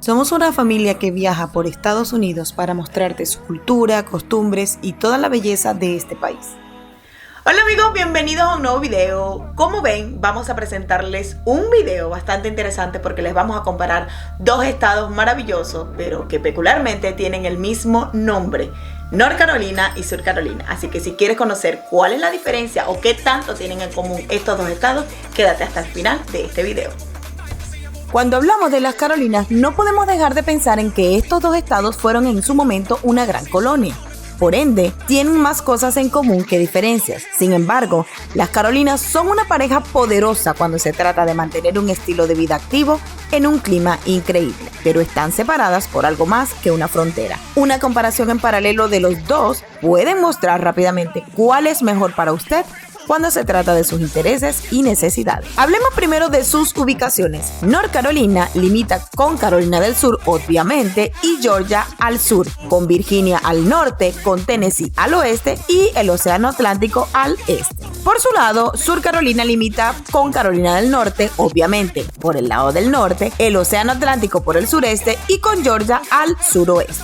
Somos una familia que viaja por Estados Unidos para mostrarte su cultura, costumbres y toda la belleza de este país. Hola amigos, bienvenidos a un nuevo video. Como ven, vamos a presentarles un video bastante interesante porque les vamos a comparar dos estados maravillosos, pero que peculiarmente tienen el mismo nombre, North Carolina y Sur Carolina. Así que si quieres conocer cuál es la diferencia o qué tanto tienen en común estos dos estados, quédate hasta el final de este video. Cuando hablamos de las Carolinas, no podemos dejar de pensar en que estos dos estados fueron en su momento una gran colonia. Por ende, tienen más cosas en común que diferencias. Sin embargo, las Carolinas son una pareja poderosa cuando se trata de mantener un estilo de vida activo en un clima increíble, pero están separadas por algo más que una frontera. Una comparación en paralelo de los dos puede mostrar rápidamente cuál es mejor para usted cuando se trata de sus intereses y necesidades. Hablemos primero de sus ubicaciones. North Carolina limita con Carolina del Sur, obviamente, y Georgia al sur, con Virginia al norte, con Tennessee al oeste y el Océano Atlántico al este. Por su lado, Sur Carolina limita con Carolina del Norte, obviamente, por el lado del norte, el Océano Atlántico por el sureste y con Georgia al suroeste.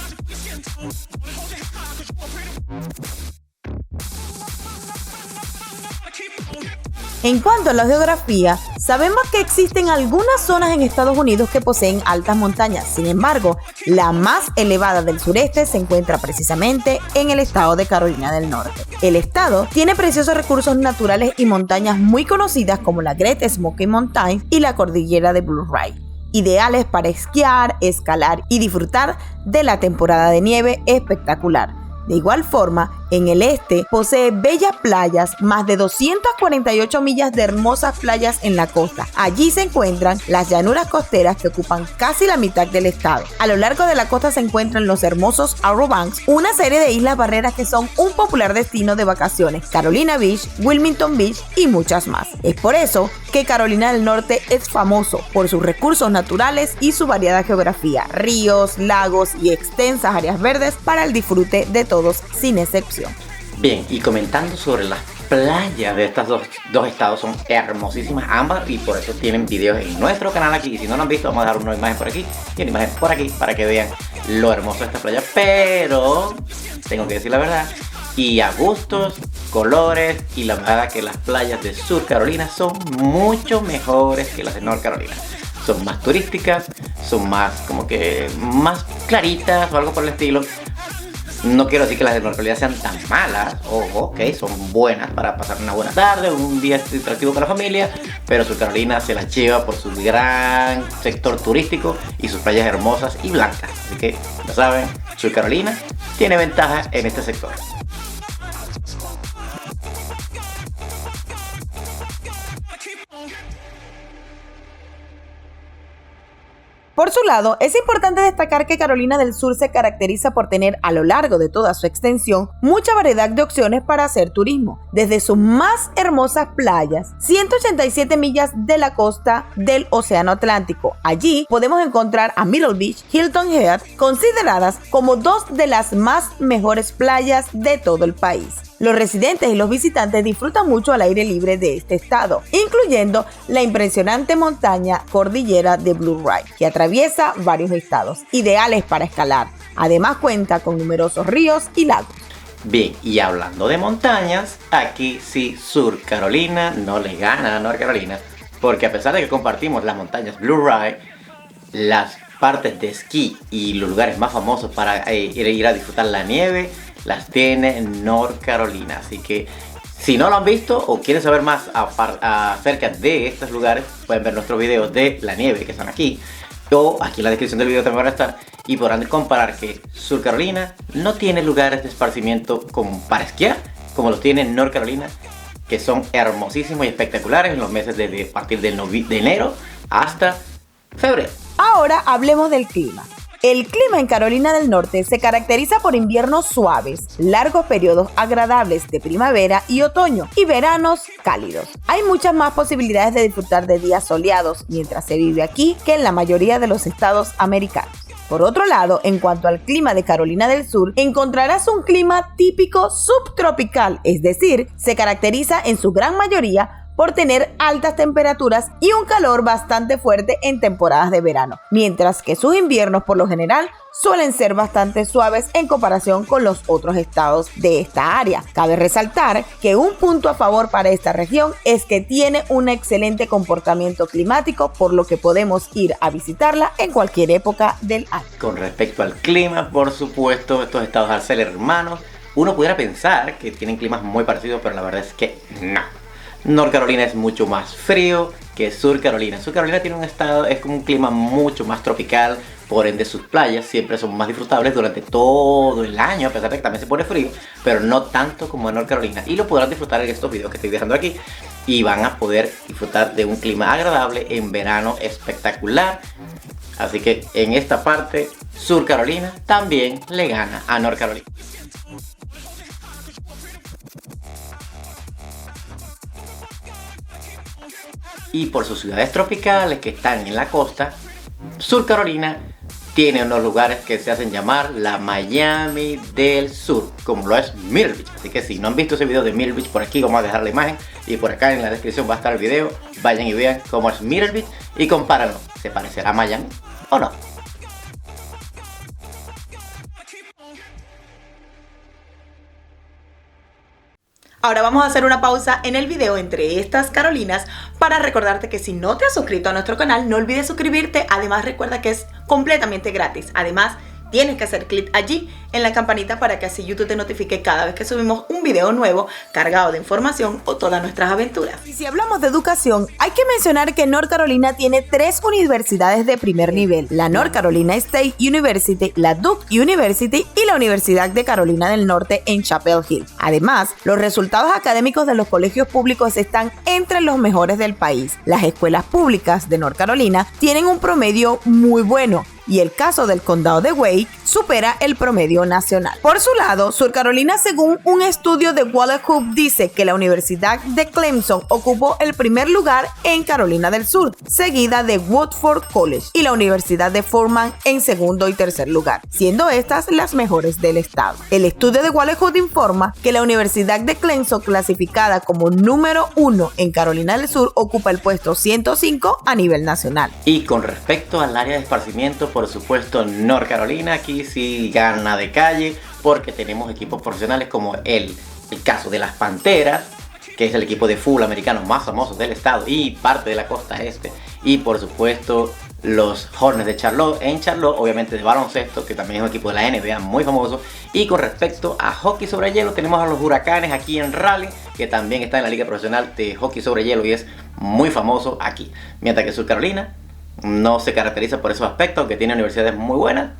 En cuanto a la geografía, sabemos que existen algunas zonas en Estados Unidos que poseen altas montañas. Sin embargo, la más elevada del sureste se encuentra precisamente en el estado de Carolina del Norte. El estado tiene preciosos recursos naturales y montañas muy conocidas como la Great Smoky Mountain y la cordillera de Blue Ridge, ideales para esquiar, escalar y disfrutar de la temporada de nieve espectacular. De igual forma, en el este posee bellas playas, más de 248 millas de hermosas playas en la costa. Allí se encuentran las llanuras costeras que ocupan casi la mitad del estado. A lo largo de la costa se encuentran los hermosos Outer Banks, una serie de islas barreras que son un popular destino de vacaciones, Carolina Beach, Wilmington Beach y muchas más. Es por eso que Carolina del Norte es famoso por sus recursos naturales y su variada geografía, ríos, lagos y extensas áreas verdes para el disfrute de todos sin excepción. Bien, y comentando sobre las playas de estos dos estados, son hermosísimas ambas y por eso tienen videos en nuestro canal aquí. Y si no lo han visto, vamos a dar una imagen por aquí y una imagen por aquí para que vean lo hermoso de esta playa. Pero tengo que decir la verdad, y a gustos, colores, y la verdad que las playas de Sur Carolina son mucho mejores que las de North Carolina. Son más turísticas, son más como que más claritas o algo por el estilo. No quiero decir que las de North Carolina sean tan malas, ojo, ok, son buenas para pasar una buena tarde, un día atractivo para la familia, pero Sur Carolina se las lleva por su gran sector turístico y sus playas hermosas y blancas. Así que, ya saben, Sur Carolina tiene ventaja en este sector. Por su lado, es importante destacar que Carolina del Sur se caracteriza por tener a lo largo de toda su extensión mucha variedad de opciones para hacer turismo, desde sus más hermosas playas, 187 millas de la costa del Océano Atlántico. Allí podemos encontrar a Middle Beach, Hilton Head, consideradas como dos de las más mejores playas de todo el país. Los residentes y los visitantes disfrutan mucho al aire libre de este estado, incluyendo la impresionante montaña cordillera de Blue Ridge, que atraviesa varios estados, ideales para escalar. Además cuenta con numerosos ríos y lagos. Bien, y hablando de montañas, aquí sí Sur Carolina no le gana a North Carolina, porque a pesar de que compartimos las montañas Blue Ridge, las partes de esquí y los lugares más famosos para ir a disfrutar la nieve las tiene en North Carolina. Así que si no lo han visto o quieren saber más acerca de estos lugares, pueden ver nuestros videos de la nieve que están aquí, o aquí en la descripción del video también van a estar, y podrán comparar que Sur Carolina no tiene lugares de esparcimiento como para esquiar como los tiene North Carolina, que son hermosísimos y espectaculares en los meses de partir de enero hasta febrero. Ahora hablemos del clima. El clima en Carolina del Norte se caracteriza por inviernos suaves, largos periodos agradables de primavera y otoño y veranos cálidos. Hay muchas más posibilidades de disfrutar de días soleados mientras se vive aquí que en la mayoría de los estados americanos. Por otro lado, en cuanto al clima de Carolina del Sur, encontrarás un clima típico subtropical, es decir, se caracteriza en su gran mayoría por tener altas temperaturas y un calor bastante fuerte en temporadas de verano, mientras que sus inviernos por lo general suelen ser bastante suaves en comparación con los otros estados de esta área. Cabe resaltar que un punto a favor para esta región es que tiene un excelente comportamiento climático, por lo que podemos ir a visitarla en cualquier época del año. Con respecto al clima, por supuesto, estos estados al ser hermanos, uno pudiera pensar que tienen climas muy parecidos, pero la verdad es que no. North Carolina es mucho más frío que Sur Carolina. Sur Carolina tiene es como un clima mucho más tropical, por ende sus playas siempre son más disfrutables durante todo el año, a pesar de que también se pone frío, pero no tanto como en North Carolina. Y lo podrán disfrutar en estos videos que estoy dejando aquí, y van a poder disfrutar de un clima agradable en verano espectacular. Así que en esta parte, Sur Carolina también le gana a North Carolina. Y por sus ciudades tropicales que están en la costa, Sur Carolina tiene unos lugares que se hacen llamar la Miami del Sur, como lo es Myrtle Beach. Así que si no han visto ese video de Myrtle Beach, por aquí vamos a dejar la imagen y por acá en la descripción va a estar el video. Vayan y vean cómo es Myrtle Beach y compárenlo. ¿Se parecerá a Miami o no? Ahora vamos a hacer una pausa en el video entre estas Carolinas para recordarte que si no te has suscrito a nuestro canal, no olvides suscribirte. Además, recuerda que es completamente gratis. Además, tienes que hacer clic allí en la campanita para que así YouTube te notifique cada vez que subimos un video nuevo cargado de información o todas nuestras aventuras. Y si hablamos de educación, hay que mencionar que North Carolina tiene 3 universidades de primer nivel: la North Carolina State University, la Duke University y la Universidad de Carolina del Norte en Chapel Hill. Además, los resultados académicos de los colegios públicos están entre los mejores del país. Las escuelas públicas de North Carolina tienen un promedio muy bueno, y el caso del condado de Wake supera el promedio nacional. Por su lado, Sur Carolina, según un estudio de Wallet dice que la Universidad de Clemson ocupó el primer lugar en Carolina del Sur, seguida de Woodford College y la Universidad de Furman en segundo y tercer lugar, siendo estas las mejores del estado. El estudio de Wallet informa que la Universidad de Clemson, clasificada como número 1 en Carolina del Sur, ocupa el puesto 105 a nivel nacional. Y con respecto al área de esparcimiento, por supuesto, North Carolina aquí sí gana de calle, porque tenemos equipos profesionales como el caso de las Panteras, que es el equipo de fútbol americano más famoso del estado y parte de la costa este, y por supuesto los Hornets de Charlotte en Charlotte, obviamente de baloncesto, que también es un equipo de la NBA muy famoso. Y con respecto a hockey sobre hielo, tenemos a los Huracanes aquí en Raleigh, que también está en la liga profesional de hockey sobre hielo y es muy famoso aquí, mientras que Sur Carolina no se caracteriza por esos aspectos, aunque tiene universidades muy buenas.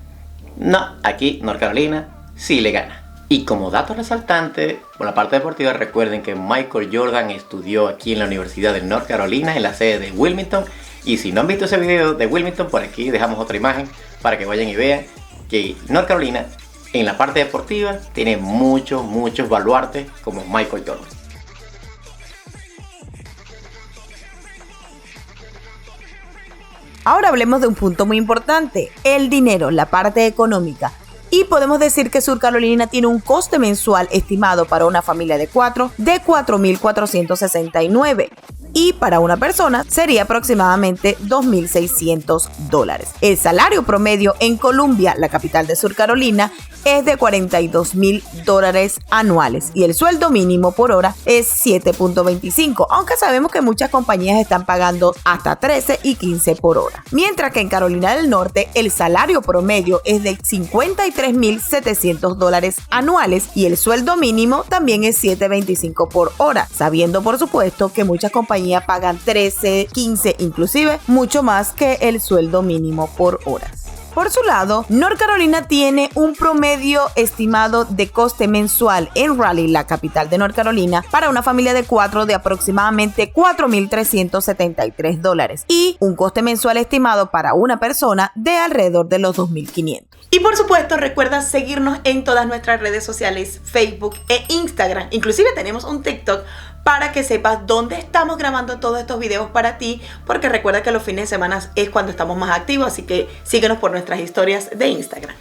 No, aquí North Carolina sí le gana. Y como dato resaltante, por la parte deportiva, recuerden que Michael Jordan estudió aquí en la Universidad de North Carolina, en la sede de Wilmington. Y si no han visto ese video de Wilmington, por aquí dejamos otra imagen para que vayan y vean que North Carolina, en la parte deportiva, tiene muchos baluartes como Michael Jordan. Ahora hablemos de un punto muy importante: el dinero, la parte económica. Y podemos decir que Sur Carolina tiene un coste mensual estimado para una familia de 4 de $4,469. Y para una persona sería aproximadamente $2,600. El salario promedio en Columbia, la capital de Sur Carolina, es de $42,000 anuales y el sueldo mínimo por hora es 7.25, aunque sabemos que muchas compañías están pagando hasta 13 y 15 por hora. Mientras que en Carolina del Norte el salario promedio es de $53,700 anuales y el sueldo mínimo también es 7.25 por hora, sabiendo por supuesto que muchas compañías pagan 13, 15, inclusive mucho más que el sueldo mínimo por horas. Por su lado, North Carolina tiene un promedio estimado de coste mensual en Raleigh, la capital de North Carolina, para una familia de 4 de aproximadamente $4,373 y un coste mensual estimado para una persona de alrededor de los $2,500. Y por supuesto, recuerda seguirnos en todas nuestras redes sociales, Facebook e Instagram. Inclusive tenemos un TikTok para que sepas dónde estamos grabando todos estos videos para ti, porque recuerda que los fines de semana es cuando estamos más activos, así que síguenos por nuestras historias de Instagram.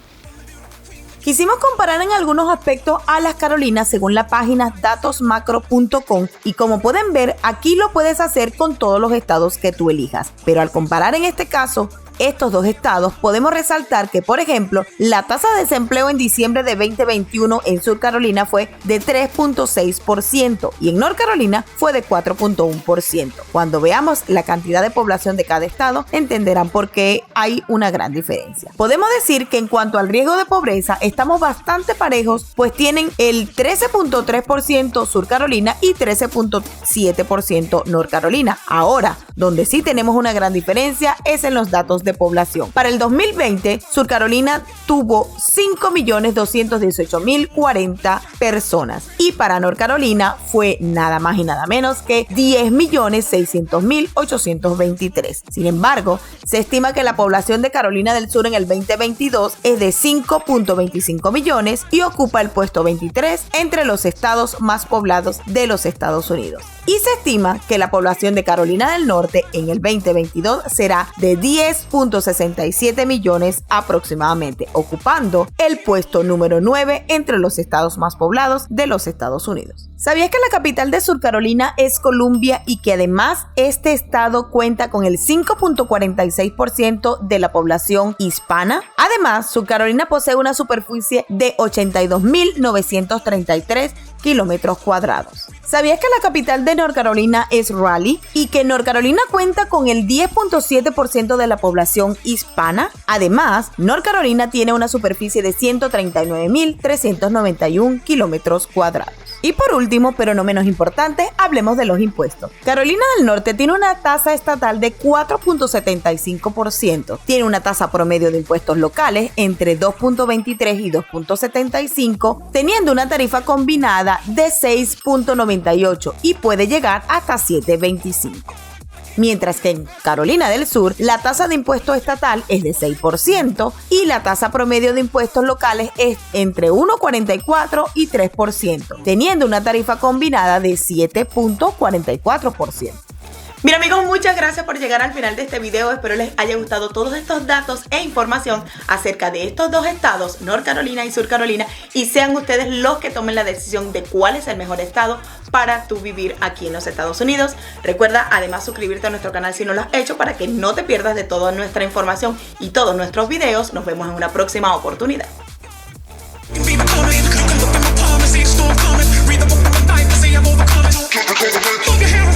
Quisimos comparar en algunos aspectos a las Carolinas según la página datosmacro.com y como pueden ver, aquí lo puedes hacer con todos los estados que tú elijas. Pero al comparar en este caso estos dos estados, podemos resaltar que, por ejemplo, la tasa de desempleo en diciembre de 2021 en Sur Carolina fue de 3.6% y en North Carolina fue de 4.1%. Cuando veamos la cantidad de población de cada estado, entenderán por qué hay una gran diferencia. Podemos decir que en cuanto al riesgo de pobreza, estamos bastante parejos, pues tienen el 13.3% Sur Carolina y 13.7% North Carolina. Ahora, donde sí tenemos una gran diferencia es en los datos de población. Para el 2020, Sur Carolina tuvo 5.218.040 personas y para North Carolina fue nada más y nada menos que 10.600.823. Sin embargo, se estima que la población de Carolina del Sur en el 2022 es de 5.25 millones y ocupa el puesto 23 entre los estados más poblados de los Estados Unidos. Y se estima que la población de Carolina del Norte en el 2022 será de 10.67 millones aproximadamente, ocupando el puesto número 9 entre los estados más poblados de los Estados Unidos. ¿Sabías que la capital de Sur Carolina es Columbia y que además este estado cuenta con el 5.46% de la población hispana? Además, Sur Carolina posee una superficie de 82.933 kilómetros cuadrados. ¿Sabías que la capital de North Carolina es Raleigh y que North Carolina cuenta con el 10.7% de la población hispana? Además, North Carolina tiene una superficie de 139.391 kilómetros cuadrados. Y por último, pero no menos importante, hablemos de los impuestos. Carolina del Norte tiene una tasa estatal de 4.75%. Tiene una tasa promedio de impuestos locales entre 2.23 y 2.75, teniendo una tarifa combinada de 6.98 y puede llegar hasta 7.25. Mientras que en Carolina del Sur la tasa de impuesto estatal es de 6% y la tasa promedio de impuestos locales es entre 1.44 y 3%, teniendo una tarifa combinada de 7.44%. Bien amigos, muchas gracias por llegar al final de este video. Espero les haya gustado todos estos datos e información acerca de estos dos estados, North Carolina y Sur Carolina, y sean ustedes los que tomen la decisión de cuál es el mejor estado para tú vivir aquí en los Estados Unidos. Recuerda además suscribirte a nuestro canal si no lo has hecho para que no te pierdas de toda nuestra información y todos nuestros videos. Nos vemos en una próxima oportunidad. Move your hair